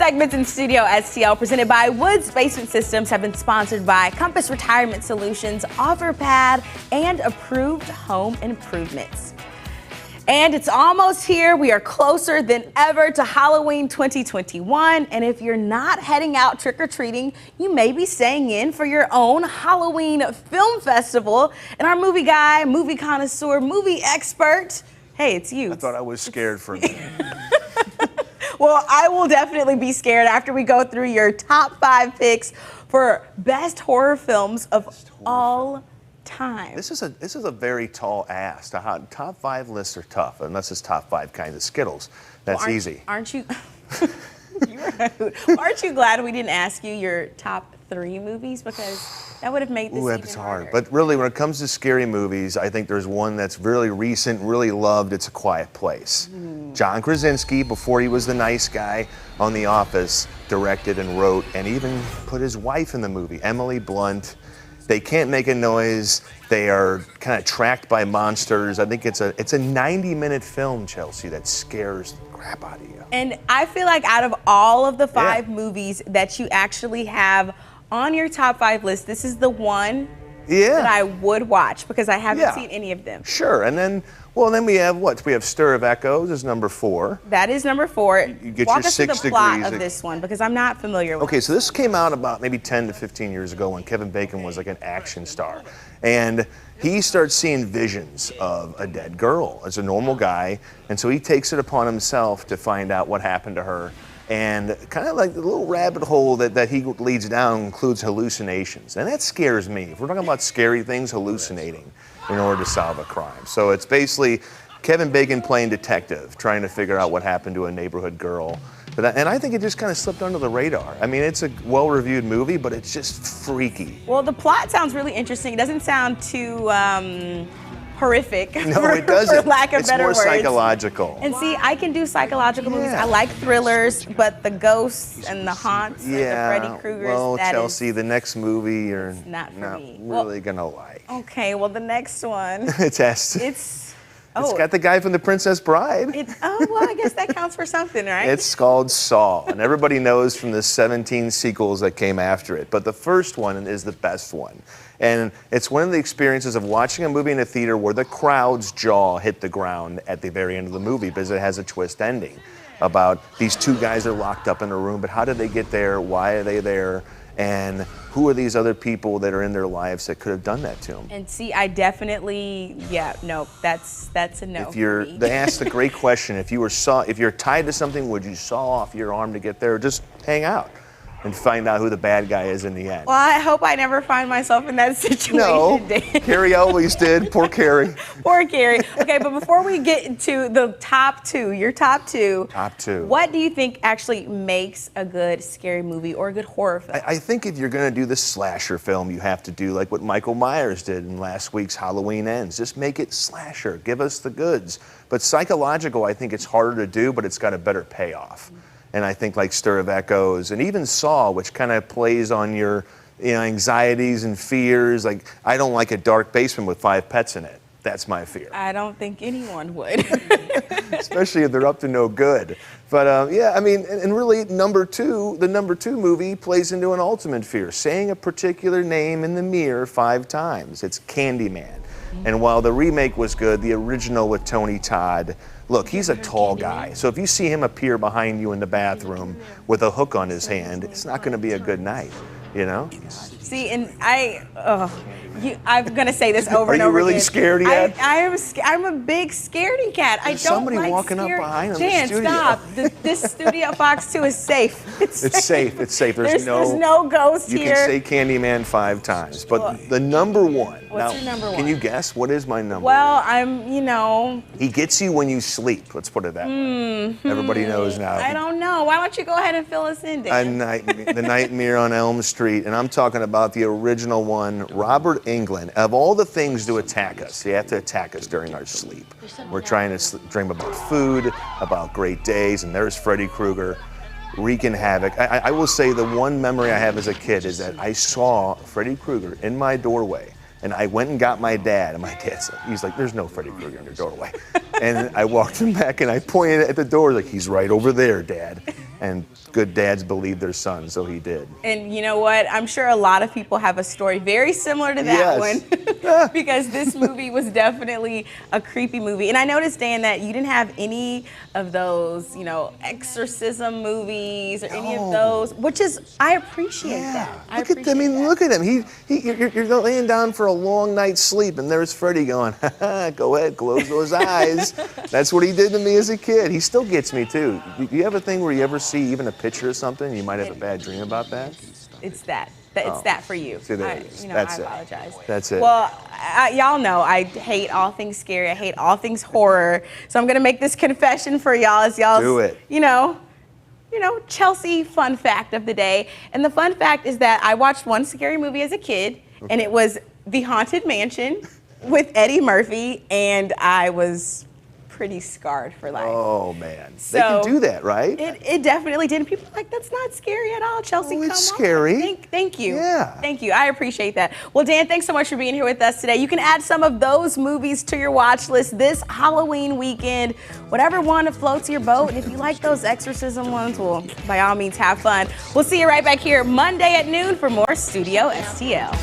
segments in Studio STL presented by Woods Basement Systems have been sponsored by Compass Retirement Solutions, OfferPad, and Approved Home Improvements. And it's almost here. We are closer than ever to Halloween 2021. And if you're not heading out trick-or-treating, you may be staying in for your own Halloween film festival. And our movie guy, movie connoisseur, movie expert, hey, it's you. I thought I was scared for a minute. Well, I will definitely be scared after we go through your top 5 picks for best horror films of all time. This is a very tall ask. Top 5 lists are tough, unless it's top 5 kinds of Skittles. That's easy. Aren't you? Aren't you glad we didn't ask you your top 3 movies, because that would have made this even harder. But really, when it comes to scary movies, I think there's one that's really recent, really loved. It's A Quiet Place. John Krasinski, before he was the nice guy on The Office, directed and wrote and even put his wife in the movie, Emily Blunt. They can't make a noise. They are kind of tracked by monsters. I think it's a 90-minute film, Chelsea, that scares the crap out of you. And I feel like out of all of the 5 movies that you actually have on your top 5 list, this is the one that I would watch, because I haven't seen any of them. Sure, and then, we have what? We have Stir of Echoes is number 4. That is number 4. You get Walk your us through 6 the plot degrees of this one, because I'm not familiar with it. Okay, so this came out about maybe 10 to 15 years ago when Kevin Bacon was like an action star. And he starts seeing visions of a dead girl as a normal guy. And so he takes it upon himself to find out what happened to her. And kind of like the little rabbit hole that he leads down includes hallucinations. And that scares me. If we're talking about scary things, hallucinating in order to solve a crime. So it's basically Kevin Bacon playing detective, trying to figure out what happened to a neighborhood girl. And I think it just kind of slipped under the radar. I mean, it's a well-reviewed movie, but it's just freaky. Well, the plot sounds really interesting. It doesn't sound too horrific, no, it doesn't. For lack of better words. It's more psychological. And see, I can do psychological movies. I like thrillers, but the ghosts and the haunts and the Freddy Kruegers, well, Chelsea, the next movie you're not really gonna like. Okay, well, the next one. It's got the guy from The Princess Bride. Well, I guess that counts for something, right? It's called Saw, and everybody knows from the 17 sequels that came after it. But the first one is the best one. And it's one of the experiences of watching a movie in a theater where the crowd's jaw hit the ground at the very end of the movie, because it has a twist ending about these 2 guys are locked up in a room, but how did they get there? Why are they there? And who are these other people that are in their lives that could have done that to them? And see, I definitely, no, that's a no. They asked a great question. If you're tied to something, would you saw off your arm to get there, or just hang out and find out who the bad guy is in the end? Well, I hope I never find myself in that situation. No, Dan. Carrie always did. Poor Carrie. Poor Carrie. Okay, but before we get into the top 2, your top 2. Top 2. What do you think actually makes a good scary movie or a good horror film? I think if you're going to do the slasher film, you have to do like what Michael Myers did in last week's Halloween Ends. Just make it slasher. Give us the goods. But psychological, I think it's harder to do, but it's got a better payoff. And I think like Stir of Echoes and even Saw, which kind of plays on your anxieties and fears. Like, I don't like a dark basement with 5 pets in it. That's my fear. I don't think anyone would. Especially if they're up to no good. But I mean, and really the number 2 movie plays into an ultimate fear. Saying a particular name in the mirror 5 times. It's Candyman. And while the remake was good, the original with Tony Todd, look, he's a tall guy. So if you see him appear behind you in the bathroom with a hook on his hand, it's not going to be a good night, you know? See, and I'm going to say this over and over again. Are you really scared yet? I'm a big scaredy cat. There's somebody walking up behind him in the studio. Stop. This studio box 2 is safe. It's safe. There's no ghost here. You can say Candyman 5 times. But the number 1. What's your number 1? Can you guess? What is my number 1? Well, He gets you when you sleep. Let's put it that way. Everybody knows now. I don't know. Why don't you go ahead and fill us in, Dan? The Nightmare on Elm Street. And I'm talking about the original one, Robert Englund. Of all the things to attack us, they have to attack us during our sleep. We're trying to dream about food, about great days, and there's Freddy Krueger wreaking havoc. I will say the one memory I have as a kid is that I saw Freddy Krueger in my doorway, and I went and got my dad, and my dad said, he's like, there's no Freddy Krueger in your doorway. And I walked him back, and I pointed at the door, like, he's right over there, Dad. and good dads believe their sons, so he did. And you know what? I'm sure a lot of people have a story very similar to that one because this movie was definitely a creepy movie. And I noticed, Dan, that you didn't have any of those, you know, exorcism movies or any of those, which is, I appreciate that. Look at him. You're laying down for a long night's sleep, and there's Freddy going, go ahead, close those eyes. That's what he did to me as a kid. He still gets me, too. You have a thing where you ever see even a picture of something, you might have a bad dream about that? It's that. It's that for you. See, there it is. That's I apologize. That's it. Well, y'all know I hate all things scary. I hate all things horror. So I'm gonna make this confession for y'all as y'all's, do it. You know, Chelsea fun fact of the day. And the fun fact is that I watched one scary movie as a kid, and it was The Haunted Mansion with Eddie Murphy, and I was pretty scarred for life. Oh man, So, they can do that, right? It definitely did. And people are like, that's not scary at all, Chelsea. Oh, it's come scary. On. Thank you. Yeah. Thank you. I appreciate that. Well, Dan, thanks so much for being here with us today. You can add some of those movies to your watch list this Halloween weekend. Whatever one floats your boat. And if you like those exorcism ones, well, by all means, have fun. We'll see you right back here Monday at noon for more Studio STL.